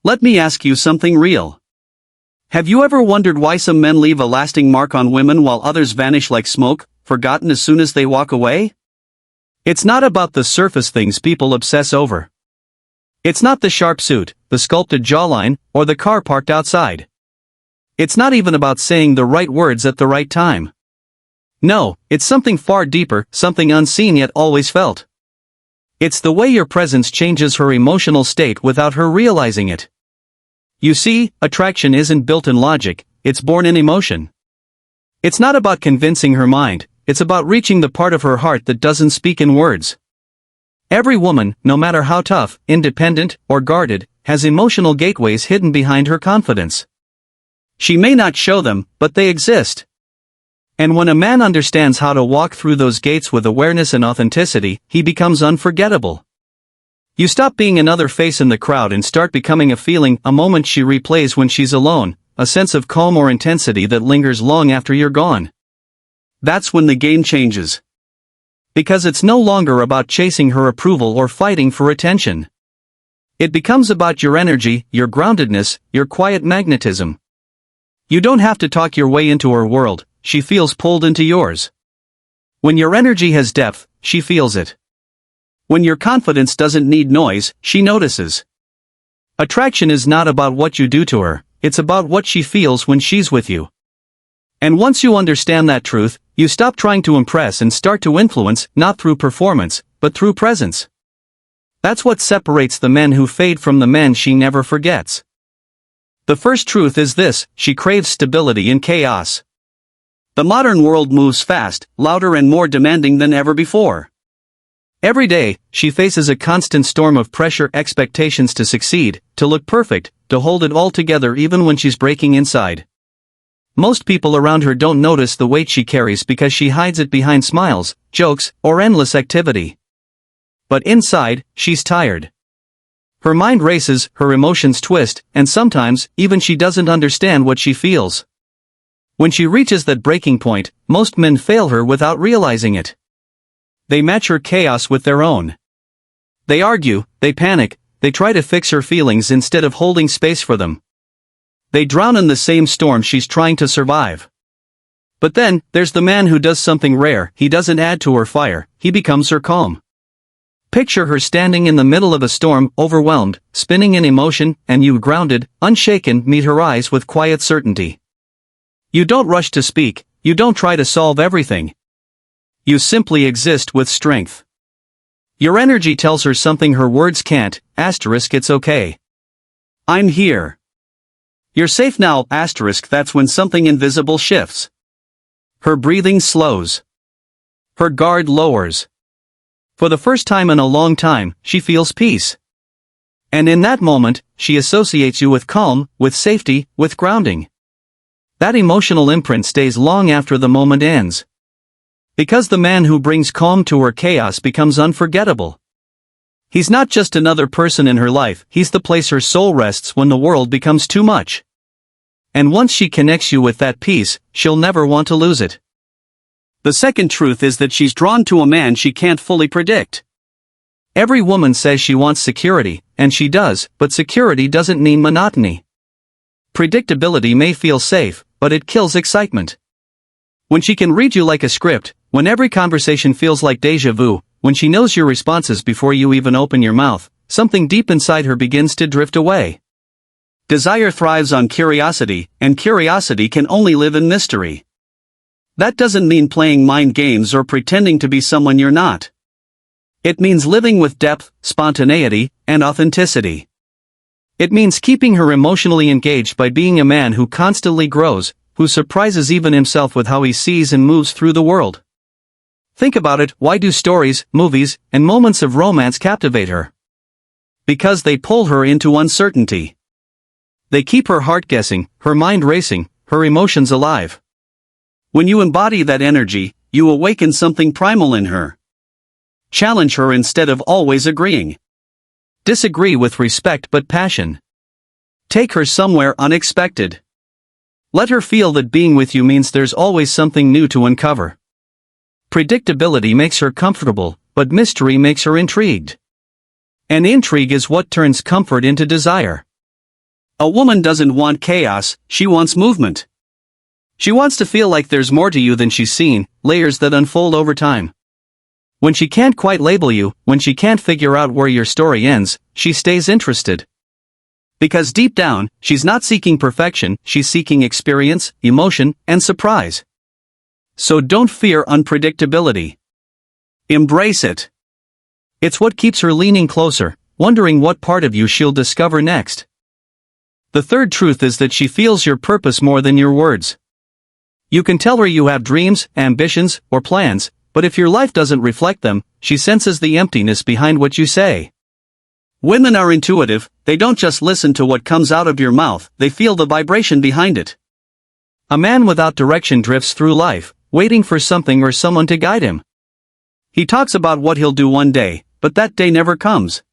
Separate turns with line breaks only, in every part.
Let me ask you something real. Have you ever wondered why some men leave a lasting mark on women while others vanish like smoke, forgotten as soon as they walk away? It's not about the surface things people obsess over. It's not the sharp suit, the sculpted jawline, or the car parked outside. It's not even about saying the right words at the right time. No, it's something far deeper, something unseen yet always felt. It's the way your presence changes her emotional state without her realizing it. You see, attraction isn't built in logic, it's born in emotion. It's not about convincing her mind, it's about reaching the part of her heart that doesn't speak in words. Every woman, no matter how tough, independent, or guarded, has emotional gateways hidden behind her confidence. She may not show them, but they exist. And when a man understands how to walk through those gates with awareness and authenticity, he becomes unforgettable. You stop being another face in the crowd and start becoming a feeling, a moment she replays when she's alone, a sense of calm or intensity that lingers long after you're gone. That's when the game changes. Because it's no longer about chasing her approval or fighting for attention. It becomes about your energy, your groundedness, your quiet magnetism. You don't have to talk your way into her world, she feels pulled into yours. When your energy has depth, she feels it. When your confidence doesn't need noise, she notices. Attraction is not about what you do to her, it's about what she feels when she's with you. And once you understand that truth, you stop trying to impress and start to influence, not through performance, but through presence. That's what separates the men who fade from the men she never forgets. The first truth is this: she craves stability in chaos. The modern world moves fast, louder and more demanding than ever before. Every day, she faces a constant storm of pressure, expectations to succeed, to look perfect, to hold it all together even when she's breaking inside. Most people around her don't notice the weight she carries because she hides it behind smiles, jokes, or endless activity. But inside, she's tired. Her mind races, her emotions twist, and sometimes, even she doesn't understand what she feels. When she reaches that breaking point, most men fail her without realizing it. They match her chaos with their own. They argue, they panic, they try to fix her feelings instead of holding space for them. They drown in the same storm she's trying to survive. But then, there's the man who does something rare. He doesn't add to her fire, he becomes her calm. Picture her standing in the middle of a storm, overwhelmed, spinning in emotion, and you, grounded, unshaken, meet her eyes with quiet certainty. You don't rush to speak, you don't try to solve everything. You simply exist with strength. Your energy tells her something her words can't, it's okay. I'm here. You're safe now, that's when something invisible shifts. Her breathing slows. Her guard lowers. For the first time in a long time, she feels peace. And in that moment, she associates you with calm, with safety, with grounding. That emotional imprint stays long after the moment ends. Because the man who brings calm to her chaos becomes unforgettable. He's not just another person in her life, he's the place her soul rests when the world becomes too much. And once she connects you with that peace, she'll never want to lose it. The second truth is that she's drawn to a man she can't fully predict. Every woman says she wants security, and she does, but security doesn't mean monotony. Predictability may feel safe, but it kills excitement. When she can read you like a script, when every conversation feels like déjà vu, when she knows your responses before you even open your mouth, something deep inside her begins to drift away. Desire thrives on curiosity, and curiosity can only live in mystery. That doesn't mean playing mind games or pretending to be someone you're not. It means living with depth, spontaneity, and authenticity. It means keeping her emotionally engaged by being a man who constantly grows, who surprises even himself with how he sees and moves through the world. Think about it, why do stories, movies, and moments of romance captivate her? Because they pull her into uncertainty. They keep her heart guessing, her mind racing, her emotions alive. When you embody that energy, you awaken something primal in her. Challenge her instead of always agreeing. Disagree with respect but passion. Take her somewhere unexpected. Let her feel that being with you means there's always something new to uncover. Predictability makes her comfortable, but mystery makes her intrigued. And intrigue is what turns comfort into desire. A woman doesn't want chaos, she wants movement. She wants to feel like there's more to you than she's seen, layers that unfold over time. When she can't quite label you, when she can't figure out where your story ends, she stays interested. Because deep down, she's not seeking perfection, she's seeking experience, emotion, and surprise. So don't fear unpredictability. Embrace it. It's what keeps her leaning closer, wondering what part of you she'll discover next. The third truth is that she feels your purpose more than your words. You can tell her you have dreams, ambitions, or plans, but if your life doesn't reflect them, she senses the emptiness behind what you say. Women are intuitive, they don't just listen to what comes out of your mouth, they feel the vibration behind it. A man without direction drifts through life, waiting for something or someone to guide him. He talks about what he'll do one day, but that day never comes.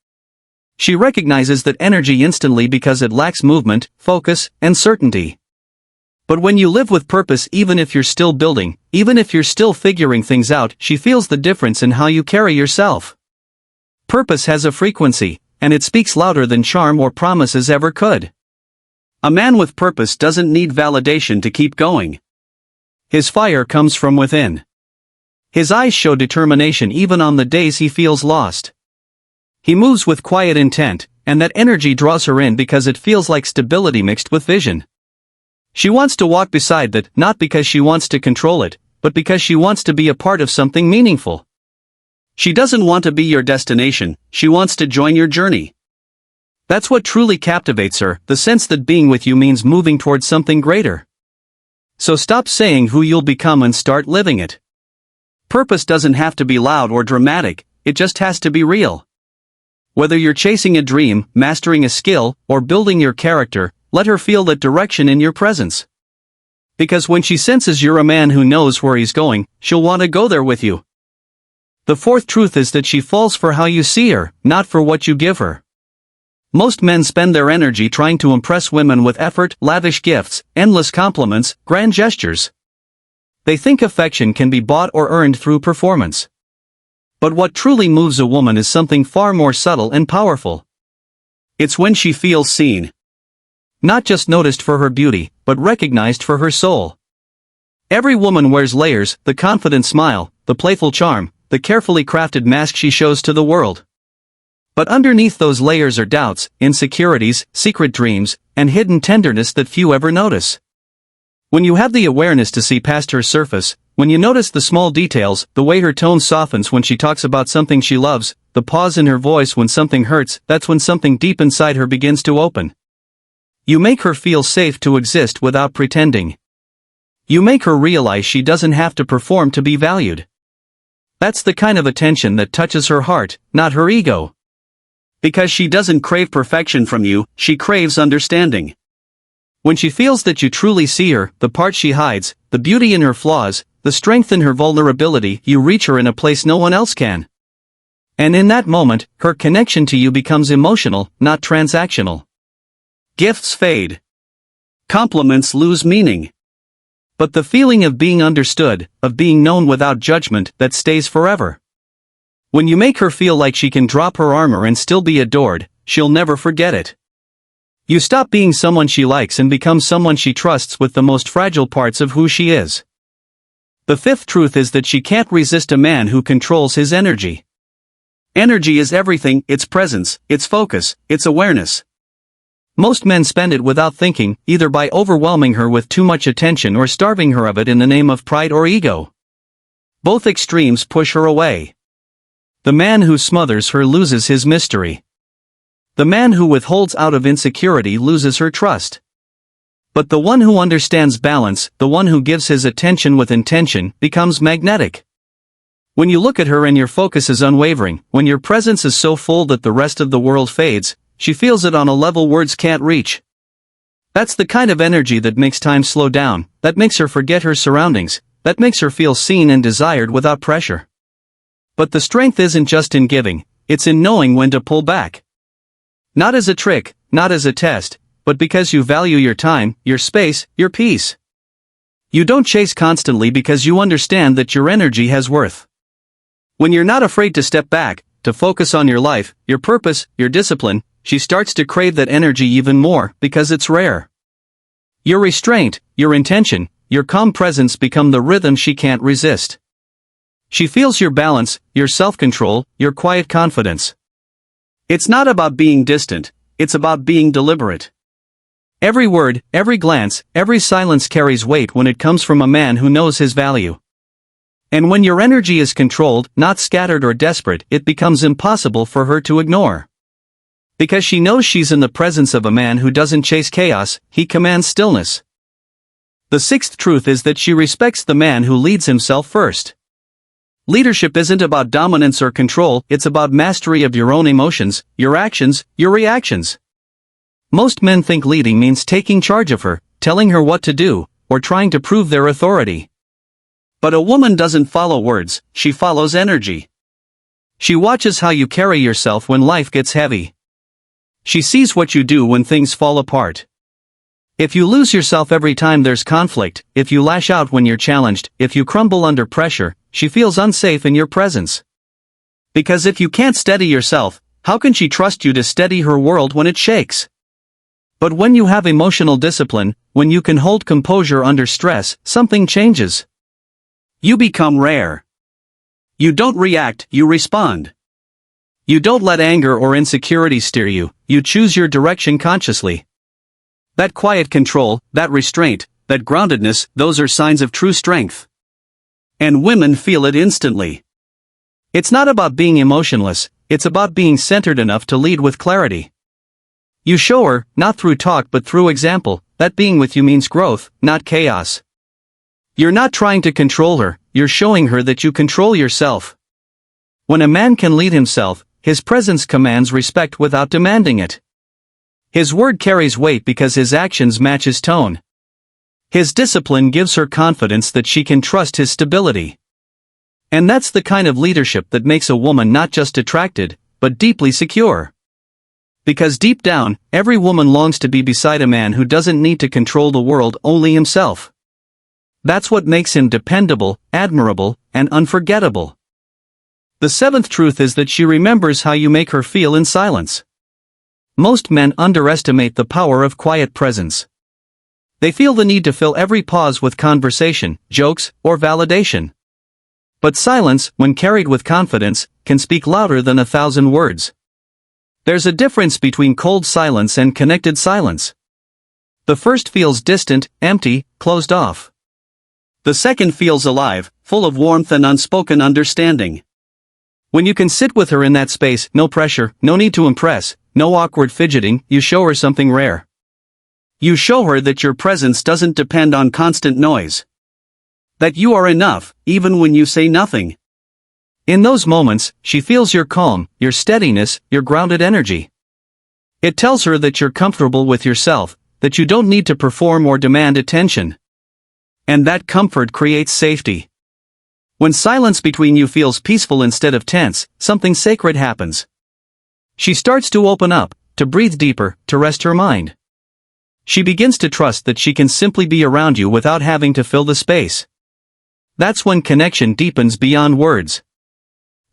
She recognizes that energy instantly because it lacks movement, focus, and certainty. But when you live with purpose, even if you're still building, even if you're still figuring things out, she feels the difference in how you carry yourself. Purpose has a frequency, and it speaks louder than charm or promises ever could. A man with purpose doesn't need validation to keep going. His fire comes from within. His eyes show determination even on the days he feels lost. He moves with quiet intent, and that energy draws her in because it feels like stability mixed with vision. She wants to walk beside that, not because she wants to control it, but because she wants to be a part of something meaningful. She doesn't want to be your destination, she wants to join your journey. That's what truly captivates her, the sense that being with you means moving towards something greater. So stop saying who you'll become and start living it. Purpose doesn't have to be loud or dramatic, it just has to be real. Whether you're chasing a dream, mastering a skill, or building your character, let her feel that direction in your presence. Because when she senses you're a man who knows where he's going, she'll want to go there with you. The fourth truth is that she falls for how you see her, not for what you give her. Most men spend their energy trying to impress women with effort, lavish gifts, endless compliments, grand gestures. They think affection can be bought or earned through performance. But what truly moves a woman is something far more subtle and powerful. It's when she feels seen. Not just noticed for her beauty, but recognized for her soul. Every woman wears layers, the confident smile, the playful charm, the carefully crafted mask she shows to the world. But underneath those layers are doubts, insecurities, secret dreams, and hidden tenderness that few ever notice. When you have the awareness to see past her surface, when you notice the small details, the way her tone softens when she talks about something she loves, the pause in her voice when something hurts, that's when something deep inside her begins to open. You make her feel safe to exist without pretending. You make her realize she doesn't have to perform to be valued. That's the kind of attention that touches her heart, not her ego. Because she doesn't crave perfection from you, she craves understanding. When she feels that you truly see her, the part she hides, the beauty in her flaws, the strength in her vulnerability, you reach her in a place no one else can. And in that moment, her connection to you becomes emotional, not transactional. Gifts fade. Compliments lose meaning. But the feeling of being understood, of being known without judgment, that stays forever. When you make her feel like she can drop her armor and still be adored, she'll never forget it. You stop being someone she likes and become someone she trusts with the most fragile parts of who she is. The fifth truth is that she can't resist a man who controls his energy. Energy is everything, its presence, its focus, its awareness. Most men spend it without thinking, either by overwhelming her with too much attention or starving her of it in the name of pride or ego. Both extremes push her away. The man who smothers her loses his mystery. The man who withholds out of insecurity loses her trust. But the one who understands balance, the one who gives his attention with intention, becomes magnetic. When you look at her and your focus is unwavering, when your presence is so full that the rest of the world fades, she feels it on a level words can't reach. That's the kind of energy that makes time slow down, that makes her forget her surroundings, that makes her feel seen and desired without pressure. But the strength isn't just in giving, it's in knowing when to pull back. Not as a trick, not as a test, but because you value your time, your space, your peace. You don't chase constantly because you understand that your energy has worth. When you're not afraid to step back, to focus on your life, your purpose, your discipline, she starts to crave that energy even more because it's rare. Your restraint, your intention, your calm presence become the rhythm she can't resist. She feels your balance, your self-control, your quiet confidence. It's not about being distant, it's about being deliberate. Every word, every glance, every silence carries weight when it comes from a man who knows his value. And when your energy is controlled, not scattered or desperate, it becomes impossible for her to ignore. Because she knows she's in the presence of a man who doesn't chase chaos, he commands stillness. The sixth truth is that she respects the man who leads himself first. Leadership isn't about dominance or control, it's about mastery of your own emotions, your actions, your reactions. Most men think leading means taking charge of her, telling her what to do, or trying to prove their authority. But a woman doesn't follow words, she follows energy. She watches how you carry yourself when life gets heavy. She sees what you do when things fall apart. If you lose yourself every time there's conflict, if you lash out when you're challenged, if you crumble under pressure, she feels unsafe in your presence. Because if you can't steady yourself, how can she trust you to steady her world when it shakes? But when you have emotional discipline, when you can hold composure under stress, something changes. You become rare. You don't react, you respond. You don't let anger or insecurity steer you, you choose your direction consciously. That quiet control, that restraint, that groundedness, those are signs of true strength. And women feel it instantly. It's not about being emotionless, it's about being centered enough to lead with clarity. You show her, not through talk but through example, that being with you means growth, not chaos. You're not trying to control her, you're showing her that you control yourself. When a man can lead himself, his presence commands respect without demanding it. His word carries weight because his actions match his tone. His discipline gives her confidence that she can trust his stability. And that's the kind of leadership that makes a woman not just attracted, but deeply secure. Because deep down, every woman longs to be beside a man who doesn't need to control the world, only himself. That's what makes him dependable, admirable, and unforgettable. The seventh truth is that she remembers how you make her feel in silence. Most men underestimate the power of quiet presence. They feel the need to fill every pause with conversation, jokes, or validation. But silence, when carried with confidence, can speak louder than 1,000 words. There's a difference between cold silence and connected silence. The first feels distant, empty, closed off. The second feels alive, full of warmth and unspoken understanding. When you can sit with her in that space, no pressure, no need to impress, no awkward fidgeting, you show her something rare. You show her that your presence doesn't depend on constant noise. That you are enough, even when you say nothing. In those moments, she feels your calm, your steadiness, your grounded energy. It tells her that you're comfortable with yourself, that you don't need to perform or demand attention. And that comfort creates safety. When silence between you feels peaceful instead of tense, something sacred happens. She starts to open up, to breathe deeper, to rest her mind. She begins to trust that she can simply be around you without having to fill the space. That's when connection deepens beyond words.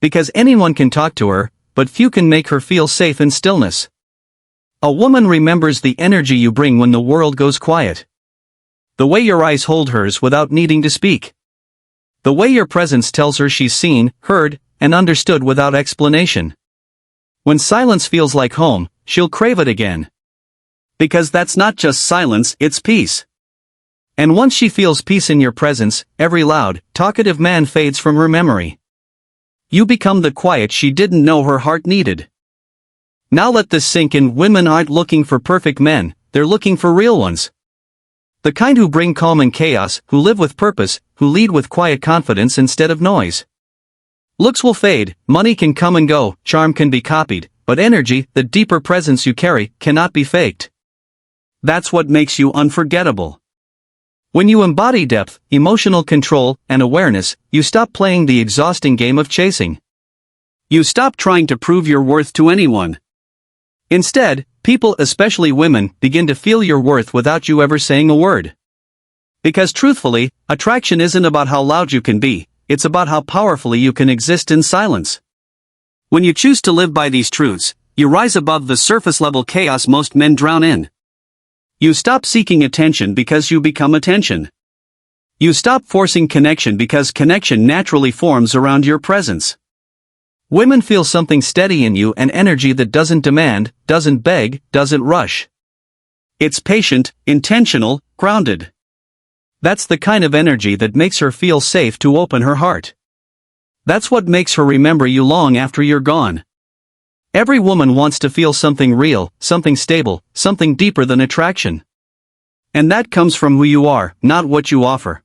Because anyone can talk to her, but few can make her feel safe in stillness. A woman remembers the energy you bring when the world goes quiet. The way your eyes hold hers without needing to speak. The way your presence tells her she's seen, heard, and understood without explanation. When silence feels like home, she'll crave it again. Because that's not just silence, it's peace. And once she feels peace in your presence, every loud, talkative man fades from her memory. You become the quiet she didn't know her heart needed. Now let this sink in. Women aren't looking for perfect men, they're looking for real ones. The kind who bring calm in chaos, who live with purpose, who lead with quiet confidence instead of noise. Looks will fade, money can come and go, charm can be copied, but energy, the deeper presence you carry, cannot be faked. That's what makes you unforgettable. When you embody depth, emotional control, and awareness, you stop playing the exhausting game of chasing. You stop trying to prove your worth to anyone. Instead, people, especially women, begin to feel your worth without you ever saying a word. Because truthfully, attraction isn't about how loud you can be, it's about how powerfully you can exist in silence. When you choose to live by these truths, You rise above the surface-level chaos most men drown in. You stop seeking attention because you become attention. You stop forcing connection because connection naturally forms around your presence. Women feel something steady in you, an energy that doesn't demand, doesn't beg, doesn't rush. It's patient, intentional, grounded. That's the kind of energy that makes her feel safe to open her heart. That's what makes her remember you long after you're gone. Every woman wants to feel something real, something stable, something deeper than attraction. And that comes from who you are, not what you offer.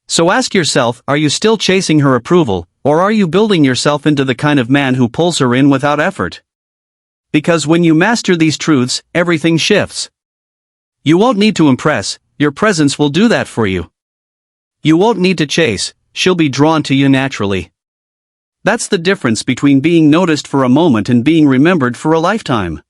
So ask yourself, are you still chasing her approval, or are you building yourself into the kind of man who pulls her in without effort? Because when you master these truths, everything shifts. You won't need to impress, your presence will do that for you. You won't need to chase, she'll be drawn to you naturally. That's the difference between being noticed for a moment and being remembered for a lifetime.